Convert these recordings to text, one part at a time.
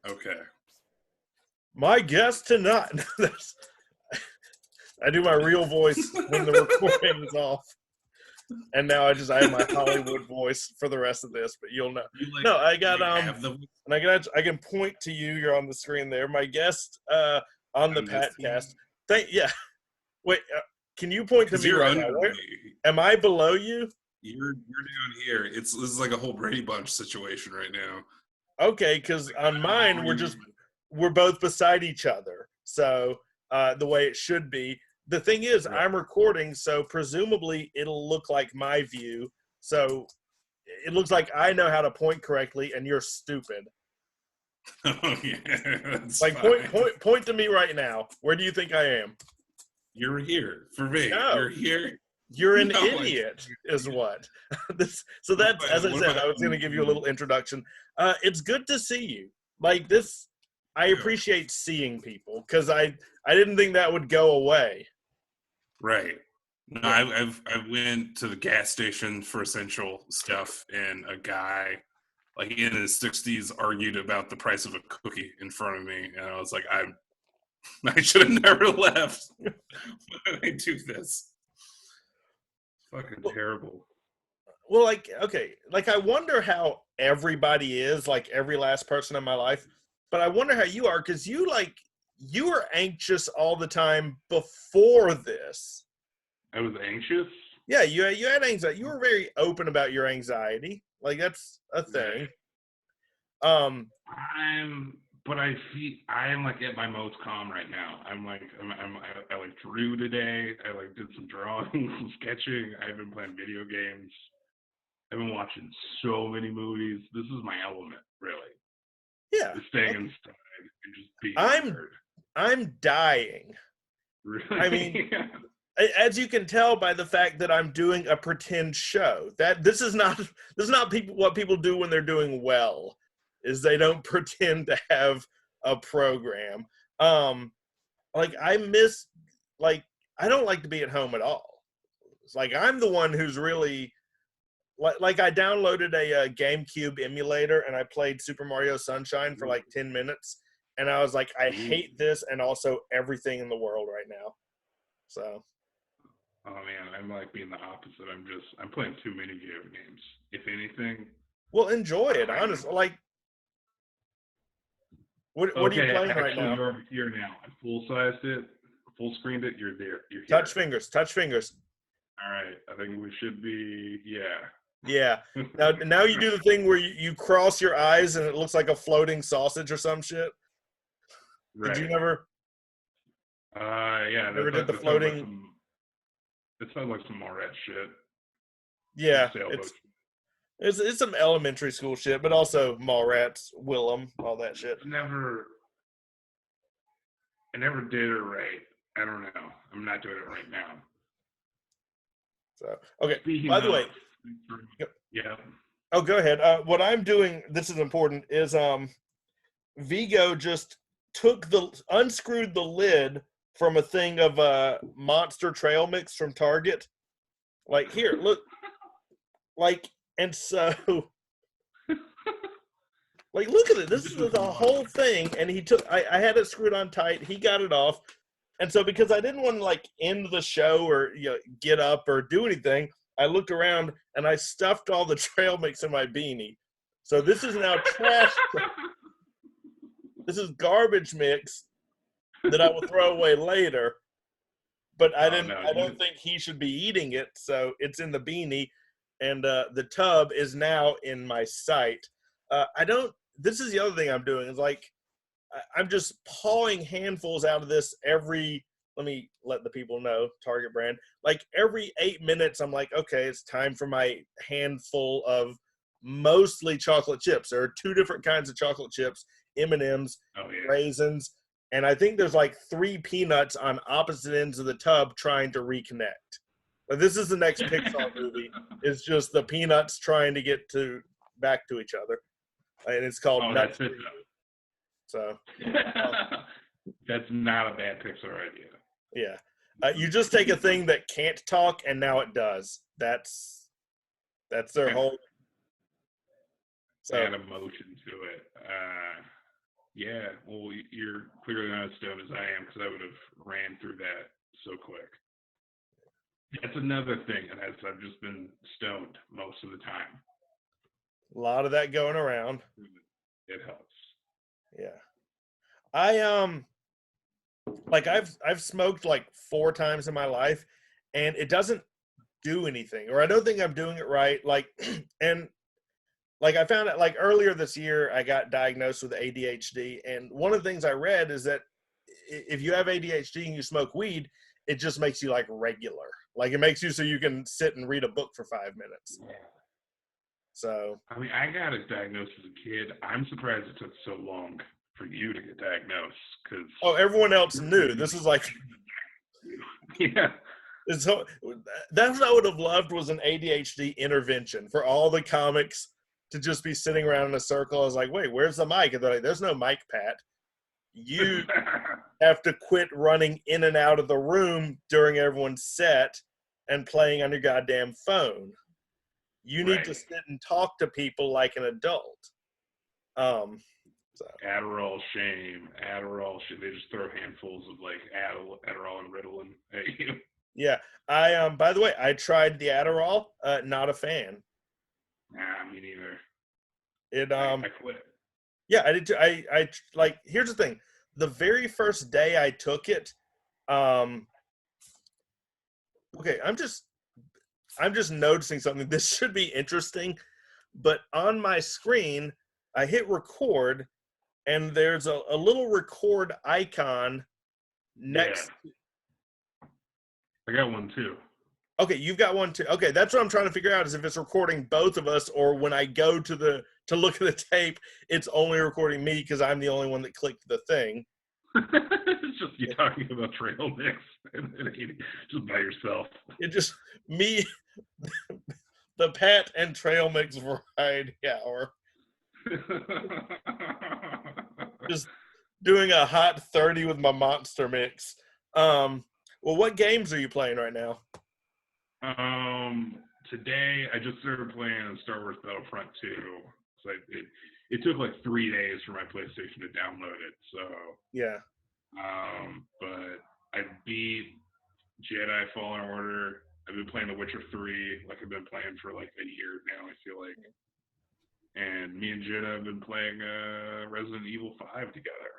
Okay. My guest tonight. I do my real voice when the recording is off. And now I have my Hollywood voice for the rest of this, but you'll know. No, I got and I can point to you. You're on the screen there. My guest on the Patcast. Wait, can you point to me right now? Am I below you? You're down here. This is like a whole Brady Bunch situation right now. Okay, because on mine we're both beside each other. So the way it should be. The thing is, right. I'm recording, so presumably it'll look like my view. So it looks like I know how to point correctly, and you're stupid. Oh yeah, that's like fine. Point to me right now. Where do you think I am? You're here for me. No, you're here. You're an idiot, is what. So that's, as I said, I was going to give you a little introduction. It's good to see you. Like this, I appreciate seeing people because I didn't think that would go away. Right. No, I went to the gas station for essential stuff, and a guy, like in his 60s, argued about the price of a cookie in front of me, and I was like, I should have never left. Why did I do this? Fucking terrible. Well, I wonder how everybody is, like every last person in my life, but I wonder how you are, because you were anxious all the time before this. I was anxious? Yeah, you had anxiety. You were very open about your anxiety. Like, that's a thing. But I feel I'm like at my most calm right now. I drew today. I did some drawing, some sketching. I've been playing video games. I've been watching so many movies. This is my element, really. Yeah. Just staying inside and just being I'm dying. Really? I mean, as you can tell by the fact that I'm doing a pretend show, that this is not what people do when they're doing well, is they don't pretend to have a program. I don't like to be at home at all. It's like I'm the one who's really like I downloaded a GameCube emulator and I played Super Mario Sunshine for like 10 minutes, and I was like, I hate this and also everything in the world right now. So. Oh man, I'm like being the opposite. I'm playing too many video games. If anything. Well, enjoy it, honestly. Like, what are you playing right now? You're over here now. I full-sized it, full screened it. You're there. You're here. Touch fingers. All right. I think we should be. Yeah. Yeah. Now you do the thing where you cross your eyes and it looks like a floating sausage or some shit. Right. Did you never? Yeah. Never did the floating. It sounds like some Moret shit. Yeah. It's some elementary school shit, but also Mallrats, Willem, all that shit. I never did it right. I don't know. I'm not doing it right now. So, okay. By the way. Yeah. Oh, go ahead. What I'm doing, this is important, is Vigo just unscrewed the lid from a thing of Monster Trail Mix from Target. Like, here, look. Like, and so, like, look at it. This is the whole thing. And I had it screwed on tight. He got it off. And so, because I didn't want to, like, end the show or get up or do anything, I looked around and I stuffed all the trail mix in my beanie. So this is now trash. This is garbage mix that I will throw away later. But I don't think he should be eating it. So it's in the beanie. And the tub is now in my sight. This is the other thing I'm doing. Is like, I'm just pawing handfuls out of this let me let the people know, Target brand. Like every 8 minutes, I'm like, okay, it's time for my handful of mostly chocolate chips. There are 2 different kinds of chocolate chips, M&Ms, raisins, and I think there's like 3 peanuts on opposite ends of the tub trying to reconnect. But this is the next Pixar movie. It's just the peanuts trying to get back to each other, and it's called Nuts. So that's not a bad Pixar idea. Yeah, you just take a thing that can't talk, and now it does. That's their whole. Add emotion to it. Yeah, well, you're clearly not as stoned as I am because I would have ran through that so quick. That's another thing, and I've just been stoned most of the time. A lot of that going around. It helps. Yeah. I like I've smoked like 4 times in my life, and it doesn't do anything, or I don't think I'm doing it right. Like, and like I found out like earlier this year, I got diagnosed with ADHD, and one of the things I read is that if you have ADHD and you smoke weed, it just makes you like regular. Like it makes you so you can sit and read a book for 5 minutes. Yeah. So I mean, I got it diagnosed as a kid. I'm surprised it took so long for you to get diagnosed because everyone else knew. This is like yeah. so that's what I would have loved was an ADHD intervention for all the comics to just be sitting around in a circle. I was like, wait, where's the mic? And they're like, there's no mic, Pat. You have to quit running in and out of the room during everyone's set and playing on your goddamn phone. You need to sit and talk to people like an adult. So. Adderall shame. They just throw handfuls of like Adderall and Ritalin at you. Yeah, I by the way, I tried the Adderall. Not a fan. Nah, me neither. It I quit. Yeah, I did too. I like. Here's the thing: the very first day I took it, okay, I'm just noticing something. This should be interesting, but on my screen, I hit record, and there's a little record icon next. Yeah. I got one too. Okay, you've got one too. Okay, that's what I'm trying to figure out is if it's recording both of us or when I go to look at the tape, it's only recording me because I'm the only one that clicked the thing. It's just you talking about trail mix just by yourself. It just me, the Pat and Trail Mix Variety Hour. Just doing a hot 30 with my Monster Mix. Well, what games are you playing right now? Today I just started playing Star Wars Battlefront 2. So it took like 3 days for my PlayStation to download it. So yeah. But I beat Jedi Fallen Order. I've been playing The Witcher 3, like I've been playing for like a year now, I feel like. And me and Jenna have been playing Resident Evil 5 together.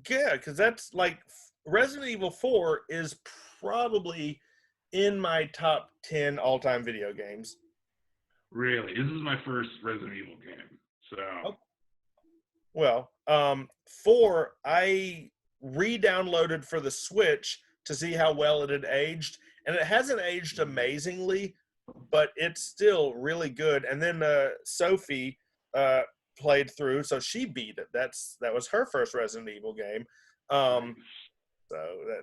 Yeah, because that's like Resident Evil 4 is probably in my top 10 all-time video games. Really? This is my first Resident Evil game. So. Oh. Well, 4, I re-downloaded for the Switch to see how well it had aged, and it hasn't aged amazingly, but it's still really good. And then Sophie played through, so she beat it. That was her first Resident Evil game. So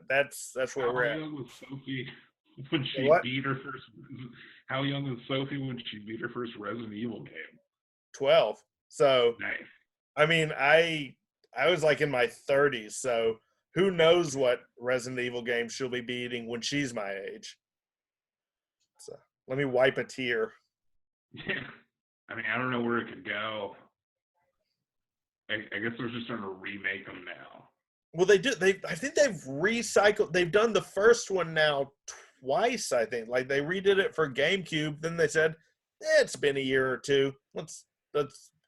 that's where we're at. How young was Sophie when she beat her first? How young was Sophie when she beat her first Resident Evil game? 12. So nice. I mean, I was like in my 30s, so who knows what Resident Evil game she'll be beating when she's my age. So let me wipe a tear. Yeah. I mean, I don't know where it could go. I guess they're just starting to remake them now. Well, they do. I think they've recycled. They've done the first one now twice, I think. Like they redid it for GameCube. Then they said, it's been a year or two. Let's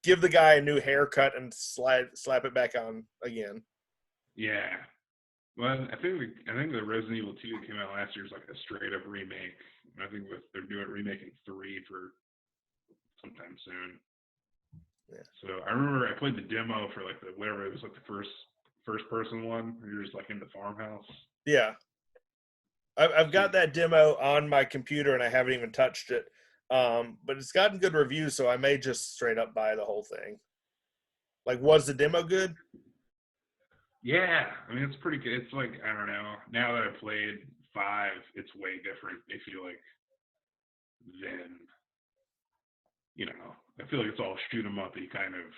give the guy a new haircut and slap it back on again. Yeah. Well, I think the Resident Evil 2 that came out last year is like a straight up remake. I think they're doing remaking 3 for sometime soon. Yeah. So I remember I played the demo for like whatever it was, like the first person one where you're just like in the farmhouse. Yeah. I've got that demo on my computer and I haven't even touched it. But it's gotten good reviews, so I may just straight up buy the whole thing. Like, was the demo good? Yeah, I mean, it's pretty good. It's like, I don't know. Now that I've played 5, it's way different. I feel like then, you know, I feel like it's all shoot 'em up-y kind of.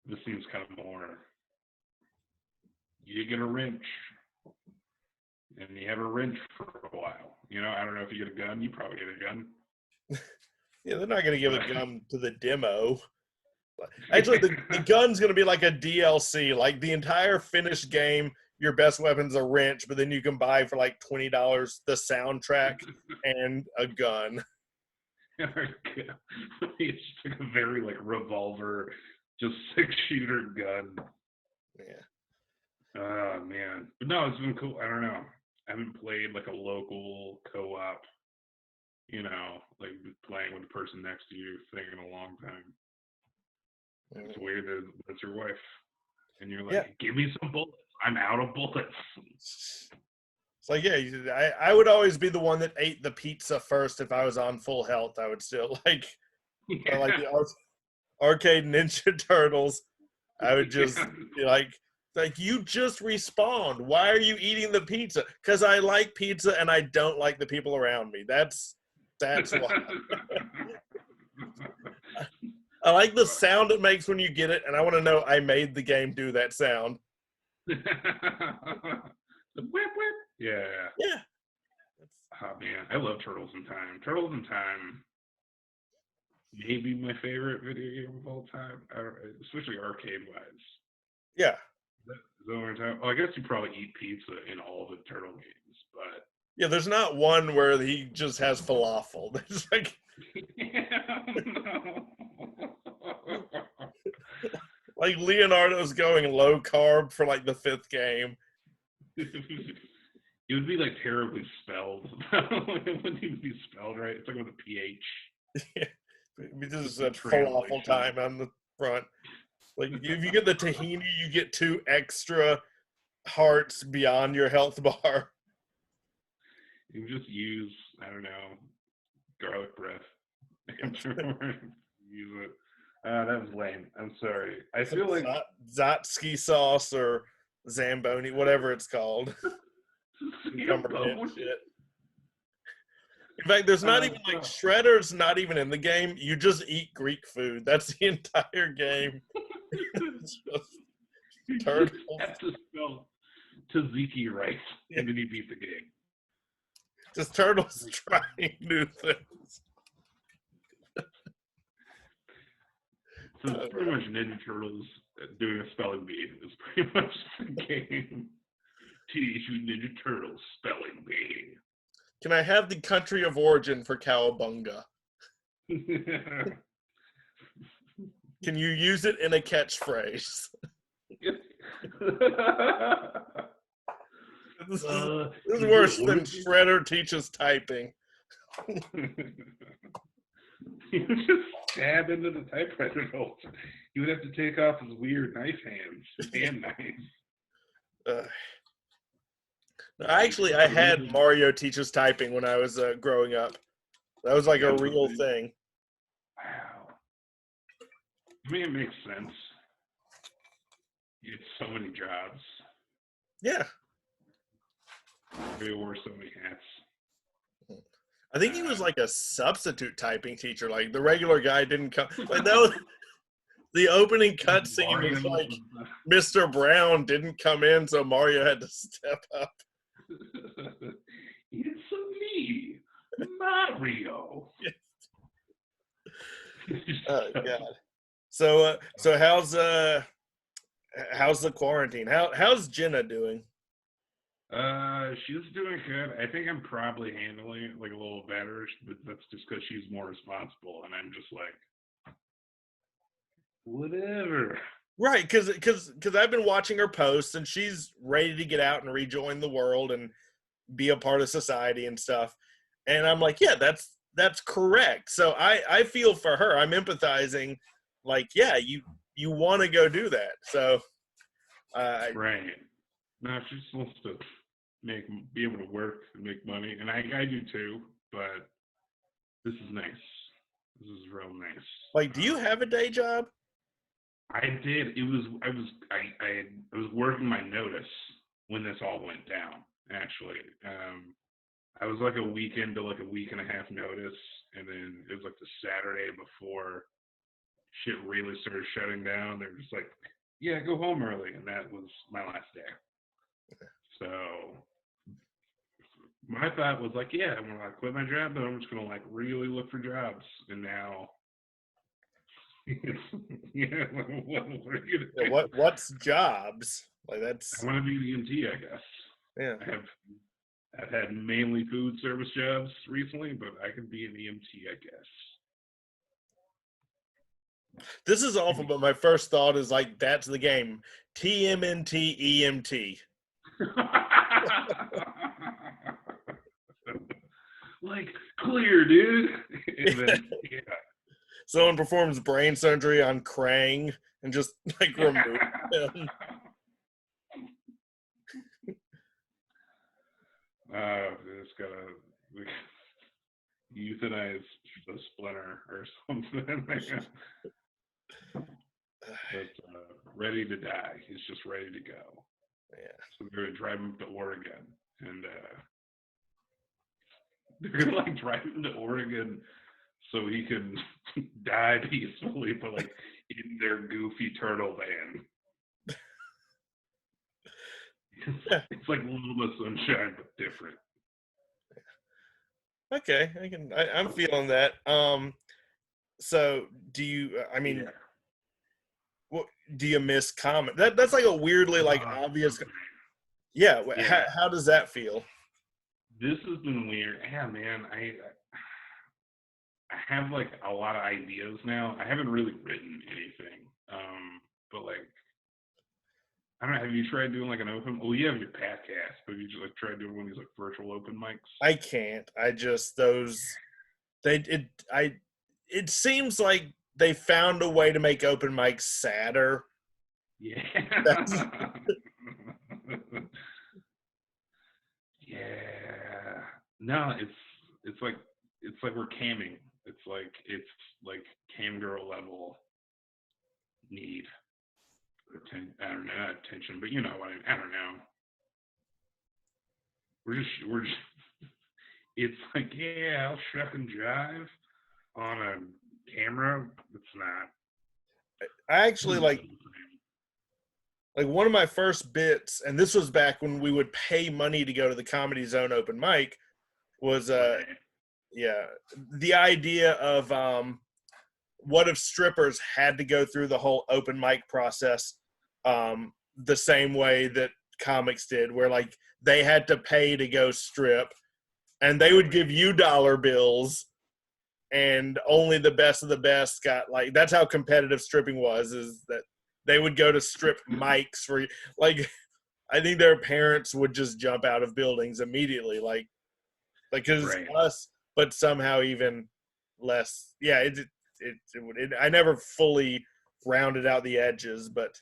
This seems kind of more, you get a wrench, and you have a wrench for a while. You know, I don't know if you get a gun. You probably get a gun. Yeah, they're not going to give a gun to the demo. Actually, the gun's going to be like a DLC. Like the entire finished game, your best weapon's a wrench, but then you can buy for like $20 the soundtrack and a gun. It's like a very like revolver, just 6-shooter gun. Yeah. Oh man, but no, it's been cool. I don't know. I haven't played like a local co-op, like playing with the person next to you thing in a long time. It's weird that that's your wife, and you're like, "Give me some bullets. I'm out of bullets." It's like, yeah, I would always be the one that ate the pizza first if I was on full health. I would still like the arcade Ninja Turtles. I would just be like you just respawned. Why are you eating the pizza? Because I like pizza and I don't like the people around me. That's why. I like the sound it makes when you get it, and I want to know I made the game do that sound. The whip whip. Yeah. Yeah. Oh man, I love Turtles in Time. Turtles in Time, maybe my favorite video game of all time, especially arcade wise. Yeah. Is that what we're talking? Well, I guess you probably eat pizza in all the Turtle games, but yeah, there's not one where he just has falafel. There's like, like Leonardo's going low carb for like the 5th game. It would be like terribly spelled. It wouldn't even be spelled right. It's like with a PH. Yeah. This is a falafel time on the front. Like if you get the tahini, you get 2 extra hearts beyond your health bar. You just use, I don't know, garlic breath. Use it. That was lame. I'm sorry. I feel like Zatsky sauce or Zamboni, whatever it's called. Zamboni. In fact, there's not even like Shredder's not even in the game. You just eat Greek food. That's the entire game. It's just turtles. You have to spell tzatziki right, and then you beat the game. Just turtles trying new things. So it's pretty much Ninja Turtles doing a spelling bee. It's pretty much the game. Teenage Mutant Ninja Turtles spelling bee. Can I have the country of origin for cowabunga? Can you use it in a catchphrase? This is worse than Shredder teaches typing. You would just stab into the typewriter hole. You would have to take off his weird knife hands, his hand knives. Actually, I had Mario teaches typing when I was growing up. That was like a real thing. Wow. I mean, it makes sense. You had so many jobs. Yeah. He wore so many hats. I think he was like a substitute typing teacher. Like the regular guy didn't come. Like that was the opening cutscene was like Mr. Brown didn't come in, so Mario had to step up. It's me, Mario. Oh God. So how's the quarantine? How's Jenna doing? She's doing good. I think I'm probably handling it like a little better, but that's just because she's more responsible, and I'm just like, whatever. Right, because I've been watching her posts, and she's ready to get out and rejoin the world and be a part of society and stuff. And I'm like, yeah, that's correct. So I feel for her. I'm empathizing. Like, yeah, you want to go do that. So, right. No, she just wants to be able to work and make money, and I do too. But this is nice. This is real nice. Like, do you have a day job? I did. I was working my notice when this all went down. Actually, I was like a week into like a week and a half notice, and then it was like the Saturday before shit really started shutting down. They were just like, "Yeah, go home early," and that was my last day. So my thought was like, "Yeah, I'm gonna quit my job, but I'm just gonna like really look for jobs." And now Yeah, what are you gonna Yeah, do? what's jobs? Like I that's want to be an EMT, I guess. yeah. I've had mainly food service jobs recently, but I could be an EMT, I guess. This is awful, but my first thought is like that's the game. TMNT EMT. Like clear, dude. And then yeah. Someone performs brain surgery on Krang and just like remove him. It's gotta euthanize the splinter or something. But ready to die. He's just ready to go. Yeah. So they're gonna drive him to Oregon, and they're gonna like drive him to Oregon so he can die peacefully, but like in their goofy turtle van. It's like Little Miss Sunshine, but different. Okay, I'm feeling that. So do you? I mean, Yeah. what do you miss comment? That's like a weirdly like obvious. Okay. Yeah. Yeah. How does that feel? This has been weird. Yeah, man. I have like a lot of ideas now. I haven't really written anything. But like I don't know, have you tried doing like an open well you have your podcast, but you just like tried doing one of these like virtual open mics? I can't. I just those they it I it seems like they found a way to make open mics sadder. Yeah. That's Yeah. No, it's like we're camming. It's like cam girl level need. I don't know, not attention, but you know what I don't know. We're just it's like, yeah, I'll shuck and jive on a camera. It's not. I actually like one of my first bits, and this was back when we would pay money to go to the Comedy Zone open mic, was Right. yeah, the idea of what if strippers had to go through the whole open mic process the same way that comics did, where like they had to pay to go strip and they would give you dollar bills and only the best of the best got like that's how competitive stripping was, is that they would go to strip mics for like I think their parents would just jump out of buildings immediately like because Right. us but somehow even less. Yeah, I never fully rounded out the edges, but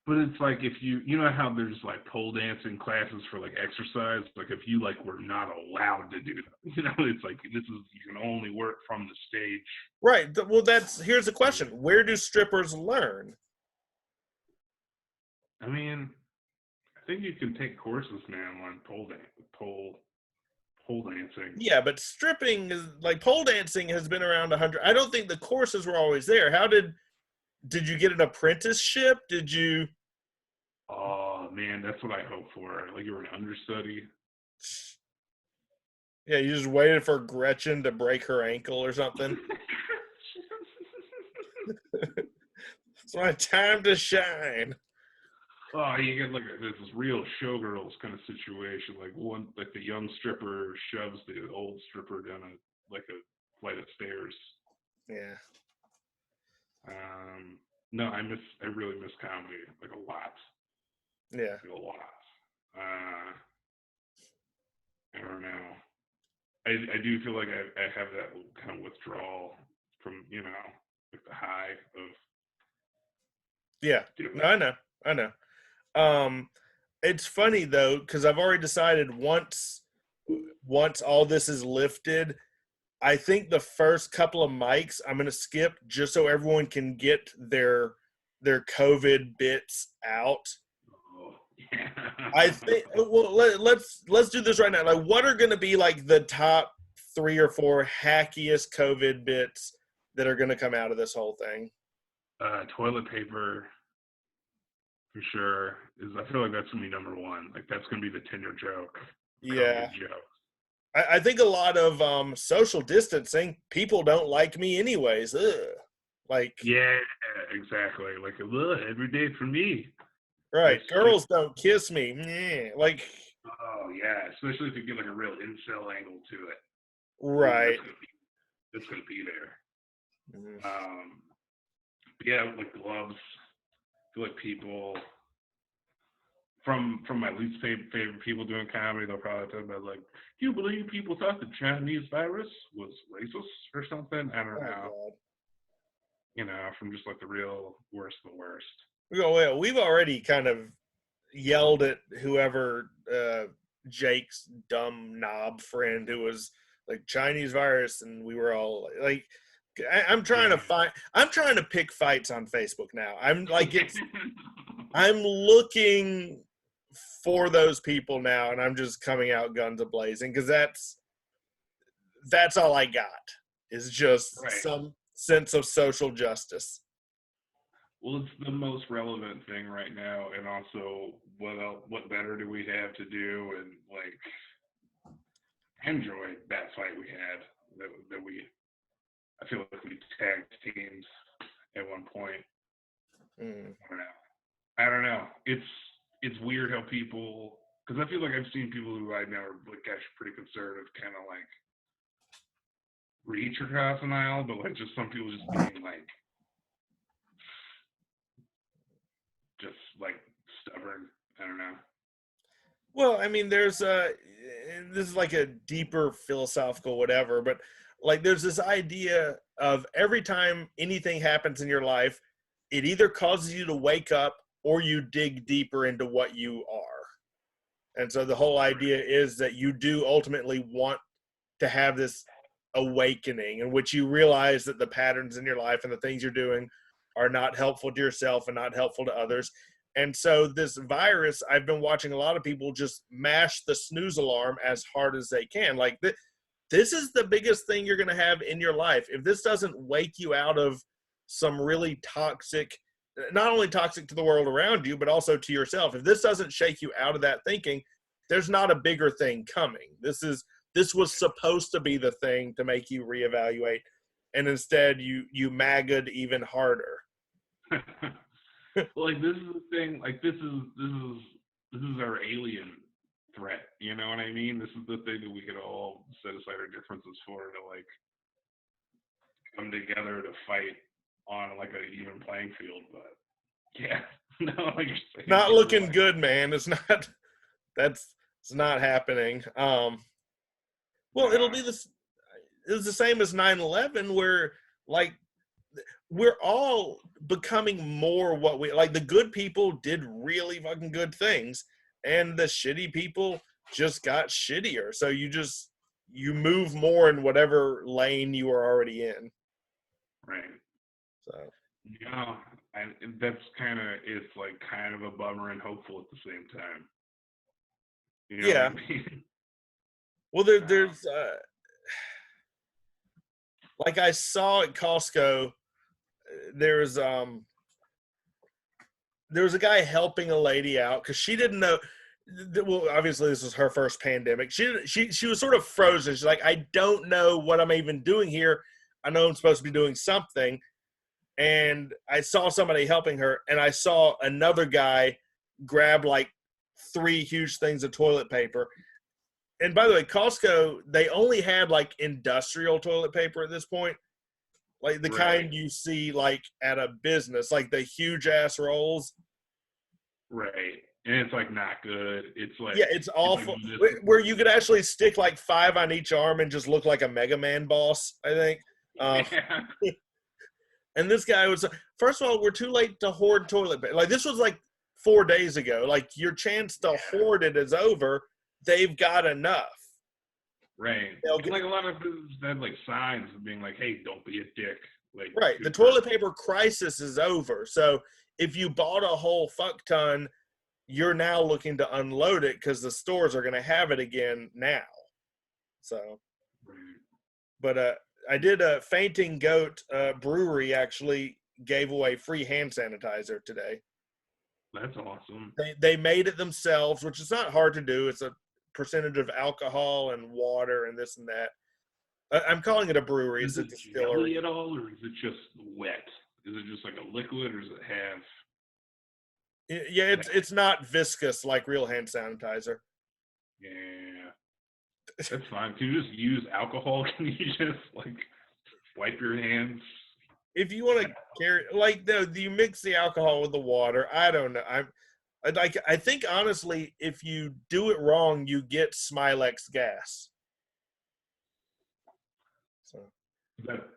But it's like if you know how there's like pole dancing classes for like exercise, like if you like were not allowed to do that, it's like this is you can only work from the stage. right. Well, here's the question: where do strippers learn? I mean, I think you can take courses now on pole dancing. Yeah, but stripping is like pole dancing has been around 100. I don't think the courses were always there. How did you get an apprenticeship? Did you? Oh man, that's what I hope for. Like you were an understudy. Yeah, you just waited for Gretchen to break her ankle or something. It's my time to shine. Oh, you get like this real showgirls kind of situation. Like the young stripper shoves the old stripper down a flight of stairs. Yeah. No, I really miss comedy like a lot, Yeah. like a lot. I don't know. I do feel like I have that kind of withdrawal from like the high of Yeah. doing No, I know. It's funny though because I've already decided once all this is lifted, I think the first couple of mics I'm going to skip just so everyone can get their COVID bits out. Oh, yeah. I think well let's do this right now. Like what are going to be like the top 3 or 4 hackiest COVID bits that are going to come out of this whole thing? Toilet paper for sure I feel like that's gonna be number one. Like that's gonna be the Tinder joke. Yeah. COVID joke. I think a lot of social distancing, people don't like me anyways. Ugh. Like, Yeah, exactly. Like, look, every day for me. right, It's girls don't kiss me. Meh. Like, oh yeah, especially if you get like a real incel angle to it. right. It's gonna be there. Mhm. But yeah, like gloves. I feel like people from my least favorite people doing comedy, they'll probably talk about like, do you believe people thought the Chinese virus was racist or something? I don't Oh, know. God. You know, from just like the real worst of the worst. Well, we've already kind of yelled at whoever Jake's dumb knob friend who was like Chinese virus, and we were all like, I'm trying to find. I'm trying to pick fights on Facebook now. I'm like, I'm looking for those people now, and I'm just coming out guns a blazing because that's all I got is just Right. some sense of social justice. Well, it's the most relevant thing right now, and also what better do we have to do? And like, I enjoyed that fight we had. I feel like we tagged teams at one point. Mm. I don't know. It's weird how people, because I feel like I've seen people who I know are like actually pretty conservative, kind of like reach across an aisle, but like just some people just being like just like stubborn. I don't know. Well, I mean, there's this is like a deeper philosophical whatever, but like there's this idea of every time anything happens in your life, it either causes you to wake up or you dig deeper into what you are. And so the whole idea is that you do ultimately want to have this awakening in which you realize that the patterns in your life and the things you're doing are not helpful to yourself and not helpful to others. And so this virus, I've been watching a lot of people just mash the snooze alarm as hard as they can. Like this is the biggest thing you're going to have in your life. If this doesn't wake you out of some really toxic, not only toxic to the world around you, but also to yourself, if this doesn't shake you out of that thinking, there's not a bigger thing coming. This was supposed to be the thing to make you reevaluate, and instead you magged even harder. Well, like this is the thing. Like this is our alien threat. You know what I mean? This is the thing that we could all set aside our differences for to like come together to fight on like an even playing field. But yeah, no, like you're saying, Not people looking like, good, man. It's not. It's not happening. Well, it'll be this. It's the same as 9/11, where like we're all becoming more what we like. The good people did really fucking good things, and the shitty people just got shittier. So you move more in whatever lane you were already in. right. So Yeah, and that's kind of it's like kind of a bummer and hopeful at the same time. You know yeah. what I mean? Well, there's like I saw at Costco, there's there was a guy helping a lady out because she didn't know. Well, obviously this was her first pandemic. She was sort of frozen. She's like, I don't know what I'm even doing here. I know I'm supposed to be doing something. And I saw somebody helping her, and I saw another guy grab like 3 huge things of toilet paper. And by the way, Costco, they only had like industrial toilet paper at this point, like the Right. kind you see like at a business, like the huge ass rolls. Right. And it's like not good. It's like Yeah, it's awful. like Where you could actually stick like 5 on each arm and just look like a Mega Man boss, I think. yeah. And this guy was, first of all, we're too late to hoard toilet paper. Like this was like 4 days ago. Like your chance to hoard it is over. They've got enough. Right. And like a lot of businesses had like signs being like, "Hey, don't be a dick." Like right. The toilet paper crisis is over. So if you bought a whole fuck ton, you're now looking to unload it because the stores are going to have it again now. So, but I did a Fainting Goat brewery actually gave away free hand sanitizer today. That's awesome. They made it themselves, which is not hard to do. It's a percentage of alcohol and water and this and that. I'm calling it a brewery. Is It's a it jelly distillery. at all, or is it just wet? Is it just like a liquid, or does it have? Yeah, it's not viscous like real hand sanitizer. Yeah, that's fine. Can you just use alcohol? Can you just like wipe your hands? If you want to carry, like, you mix the alcohol with the water. I don't know. I think honestly, if you do it wrong, you get Smilex gas. So That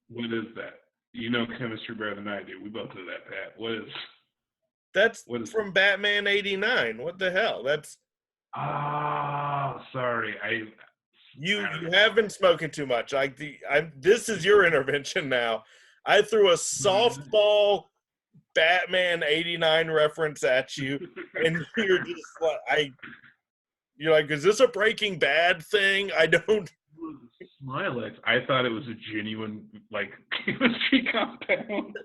what is that? You know chemistry better than I do. We both know that, Pat. that's What is? from Batman '89. What the hell? That's Sorry. you. I don't You know. have been smoking too much. This is your intervention now. I threw a softball Batman '89 reference at you, and you're just like, you're like, is this a Breaking Bad thing? I don't. Smilex. I thought it was a genuine like chemistry compound.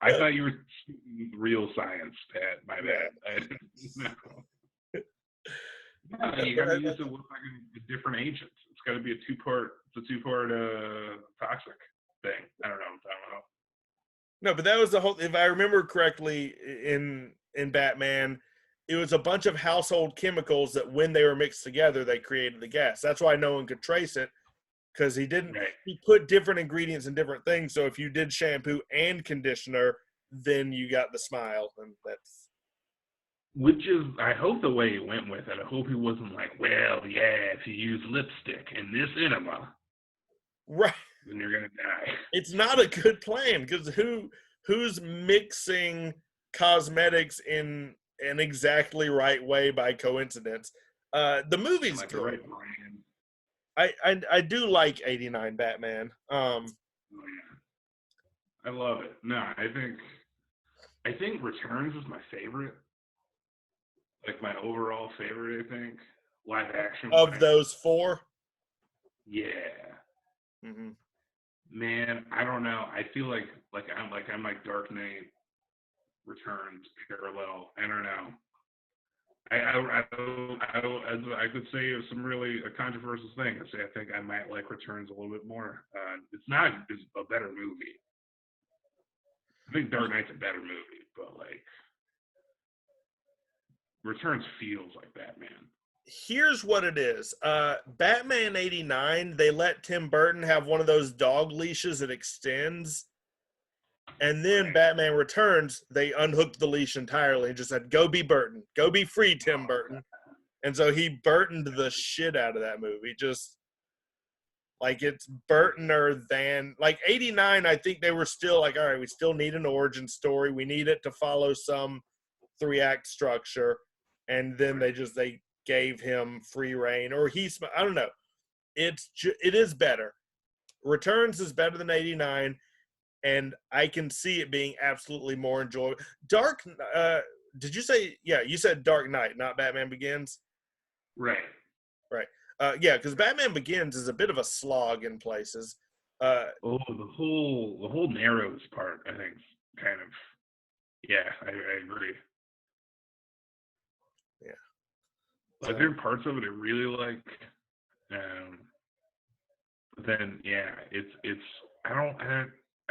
I thought you were speaking real science, Pat. My bad. I didn't know. No, you got to use it with like different agents. It's got to be a two-part. It's a two-part toxic thing. I don't know what I'm talking about. No, but that was the whole. If I remember correctly, in Batman, it was a bunch of household chemicals that, when they were mixed together, they created the gas. That's why no one could trace it, because he didn't. Right. He put different ingredients in different things. So if you did shampoo and conditioner, then you got the smile, and that's Which is, I hope the way he went with it. I hope he wasn't like, well, yeah, if you use lipstick in this enema, right. then you're gonna die. It's not a good plan, because who's mixing cosmetics in an exactly right way by coincidence? The movie's Like the good. right brand. I do like '89 Batman. Oh yeah, I love it. No, I think Returns is my favorite. Like my overall favorite. I think live action Of wise. those four. Yeah. Mm-hmm. Man, I don't know. I feel like I'm like Dark Knight Returns parallel. I don't know. I could say some really a controversial thing. I say I think I might like Returns a little bit more. It's not it's a better movie. I think Dark Knight's a better movie, but like Returns feels like Batman. Here's what it is. Batman '89. They let Tim Burton have one of those dog leashes that extends. And then Right. Batman Returns, they unhooked the leash entirely and just said, go be Burton. Go be free, Tim Burton. And so he Burtoned the shit out of that movie. Just like, it's Burtoner than like '89. I think they were still like, all right, we still need an origin story. We need it to follow some 3-act structure. And then they gave him free reign, or I don't know. It is better. Returns is better than '89. And I can see it being absolutely more enjoyable. Did you say, yeah, you said Dark Knight, not Batman Begins? Right. Right. Yeah, because Batman Begins is a bit of a slog in places. The whole narrows part, I think, kind of. Yeah, I agree. Yeah. Like there are parts of it I really like. But then yeah, it's I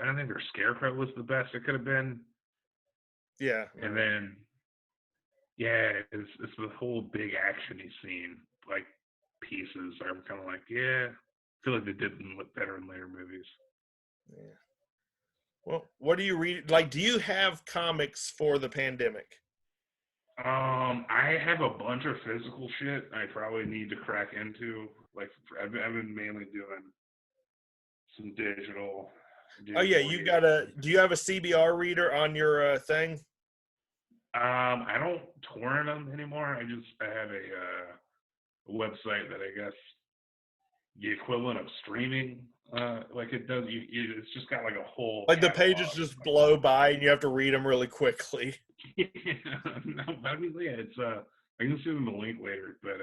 don't think their Scarecrow was the best it could have been. Yeah. And then yeah, it's the whole big actiony scene, like pieces. I'm kind of like, yeah, I feel like they did look better in later movies. Yeah. Well, what do you read? Like, do you have comics for the pandemic? I have a bunch of physical shit I probably need to crack into. Like, I've been mainly doing some digital. Oh yeah, you got do you have a CBR reader on your thing? I don't torrent them anymore. I have a website that I guess the equivalent of streaming, like it does. It's just got like a whole Like the catalog. pages just blow by and you have to read them really quickly. No, I mean, yeah, it's I can send them the link later, but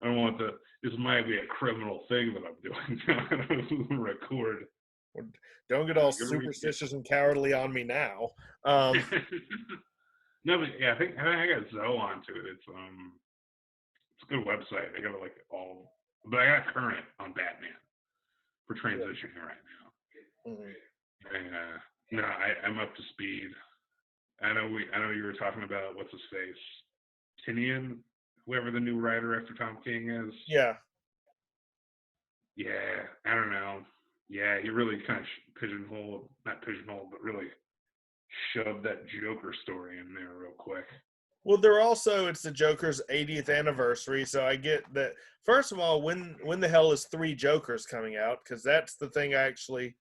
I don't want this might be a criminal thing that I'm doing. I'm gonna record. Don't get all superstitious and cowardly on me now. No, but yeah, I think I got Zoe onto it. It's a good website. They got like all but I got current on Batman for transitioning right now. Mm-hmm. And no, I'm up to speed. I know you were talking about what's his face, Tinian, whoever the new writer after Tom King is. Yeah. Yeah, I don't know. Yeah, he really kind of not pigeonholed, but really shoved that Joker story in there real quick. Well, it's the Joker's 80th anniversary, so I get that. First of all, when the hell is 3 Jokers coming out? Because that's the thing I actually.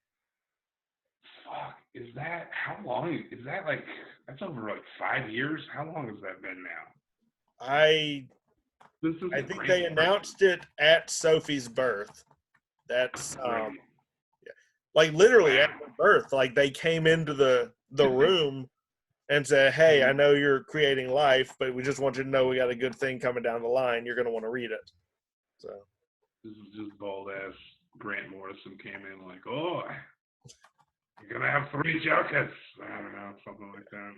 Fuck, is that how long? Is that like that's over like 5 years? How long has that been now? I think they announced it at Sophie's birth. That's like literally at her birth. Like they came into the room and said, "Hey, I know you're creating life, but we just want you to know we got a good thing coming down the line. You're going to want to read it." So this is just bald ass Grant Morrison came in like, "Oh, you're gonna have 3 Jokers." I don't know, something like that.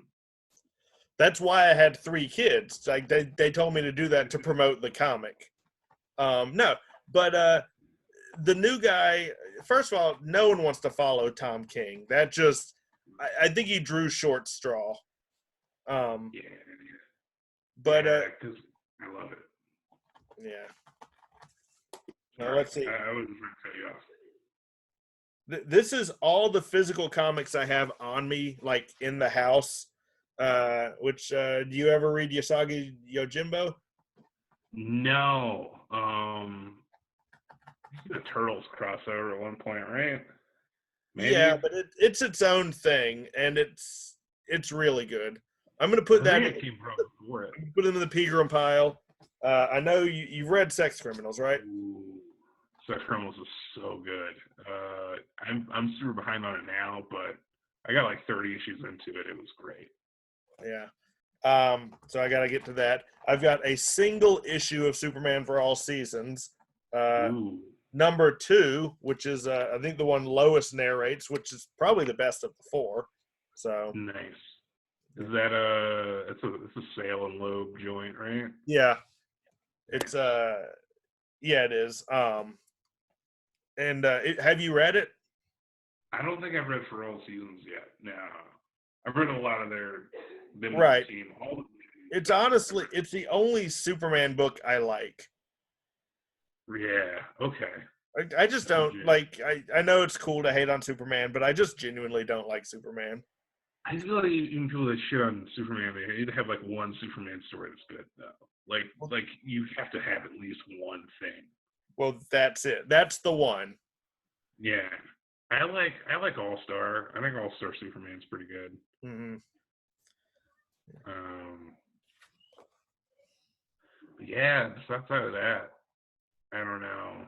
that's why I had 3 kids. Like they told me to do that to promote the comic. No, but the new guy. First of all, no one wants to follow Tom King. That just, I think he drew short straw. Yeah. But because I love it. Yeah. Now let's see. I wasn't trying to cut you off. This is all the physical comics I have on me, like in the house. Which do you ever read Usagi Yojimbo? No. The Turtles crossover at one point, right? Maybe. Yeah, but it's its own thing, and it's really good. I'm gonna put that in. Put it in the Pegram pile. I know you've read Sex Criminals, right? Ooh, Sex Criminals is so good. I'm super behind on it now, but I got like 30 issues into it. It was great. Yeah. So I got to get to that. I've got a single issue of Superman for All Seasons. Number 2, which is I think the one Lois narrates, which is probably the best of the 4. So nice. Is that it's a Sale and Loeb joint, right? Yeah. It's yeah, it is. And have you read it? I don't think I've read For All Seasons yet. No. I've read a lot of their right. Team. It's honestly, it's the only Superman book I like. Yeah. Okay. I just don't like. I know it's cool to hate on Superman, but I just genuinely don't like Superman. I feel like even people that shit on Superman, they need to have like one Superman story that's good though. Like you have to have at least one thing. Well, that's it. That's the one. Yeah. I like All Star. I think All Star Superman's pretty good. Mm-hmm. Yeah, outside of that, I don't know.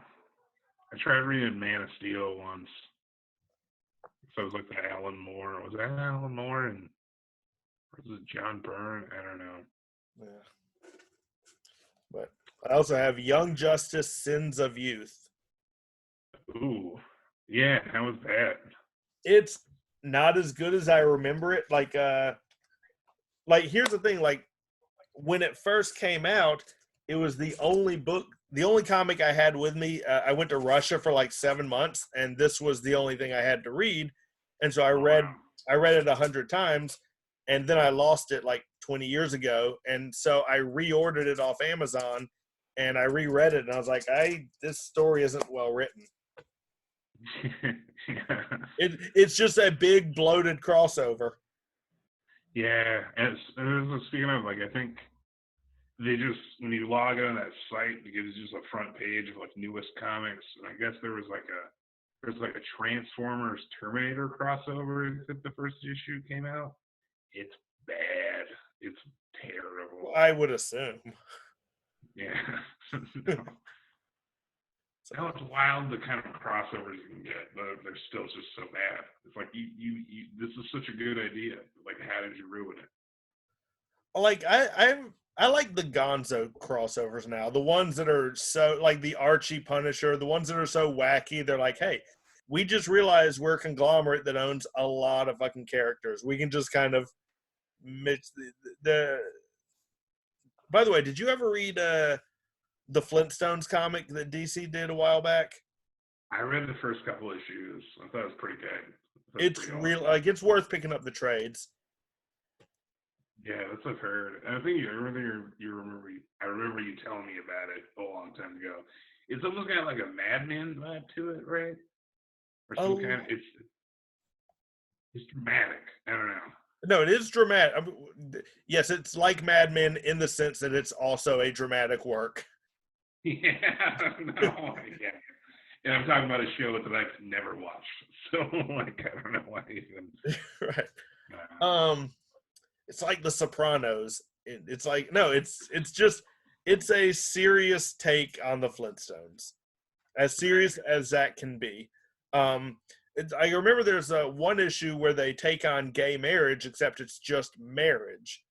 I tried reading Man of Steel once. So it was like the Alan Moore. Was that Alan Moore and was it John Byrne? I don't know. Yeah. But I also have Young Justice, Sins of Youth. Ooh. Yeah, how was that? It's not as good as I remember it. Like here's the thing, like when it first came out, it was the only comic I had with me. I went to Russia for like 7 months, and this was the only thing I had to read. And so I read it 100 times, and then I lost it like 20 years ago. And so I reordered it off Amazon, and I reread it, and I was like, this story isn't well written. It's just a big bloated crossover. Yeah, and speaking of, like, I think they just, when you log on that site, it gives you just a front page of like newest comics, and I guess there's like a Transformers Terminator crossover that the first issue came out. It's bad. It's terrible. I would assume. Yeah. No, it's wild the kind of crossovers you can get, but they're still just so bad. It's like you this is such a good idea. Like, how did you ruin it? Like I like the Gonzo crossovers now. The ones that are so like the Archie Punisher, the ones that are so wacky. They're like, hey, we just realized we're a conglomerate that owns a lot of fucking characters. We can just kind of mix the By the way, did you ever read the Flintstones comic that DC did a while back? I read the first couple issues. I thought it was pretty good. It's real, like it's worth picking up the trades. Yeah, that's what I've heard. And I think you remember I remember you telling me about it a long time ago. It's almost got like a Mad Men vibe to it, right? Or some kind of it's dramatic. I don't know. No, it is dramatic. Yes, it's like Mad Men in the sense that it's also a dramatic work. Yeah, no, yeah. And I'm talking about a show that I've never watched, so like I don't know why even. Right. It's like The Sopranos. It's like no, it's a serious take on the Flintstones, as serious as that can be. I remember there's one issue where they take on gay marriage, except it's just marriage.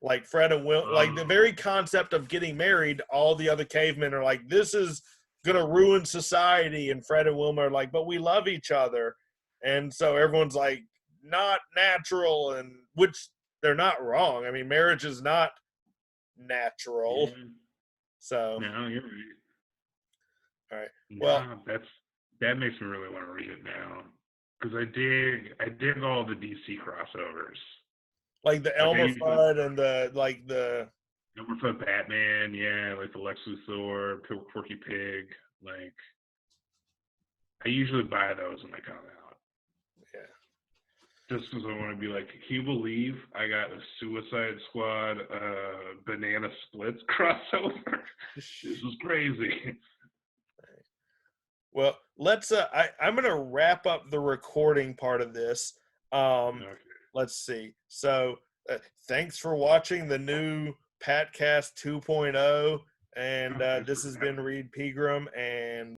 Like Fred and Will, like the very concept of getting married, all the other cavemen are like, this is gonna ruin society, and Fred and Wilma are like, but we love each other, and so everyone's like, not natural, and which they're not wrong. I mean, marriage is not natural. Yeah. So No, you're right. all right. No, Well, that makes me really want to read it now because I dig all the DC crossovers. like the Elmer Fudd and the Elmer Fudd Batman, yeah, like the Lex Luthor, Porky Pig. Like, I usually buy those when they come out. Yeah. Just because I want to be like, can you believe I got a Suicide Squad Banana Splits crossover? This is crazy. Well, let's. I'm gonna wrap up the recording part of this. Okay. Let's see. So, thanks for watching the new Patcast 2.0, and this has been Reid Pegram and.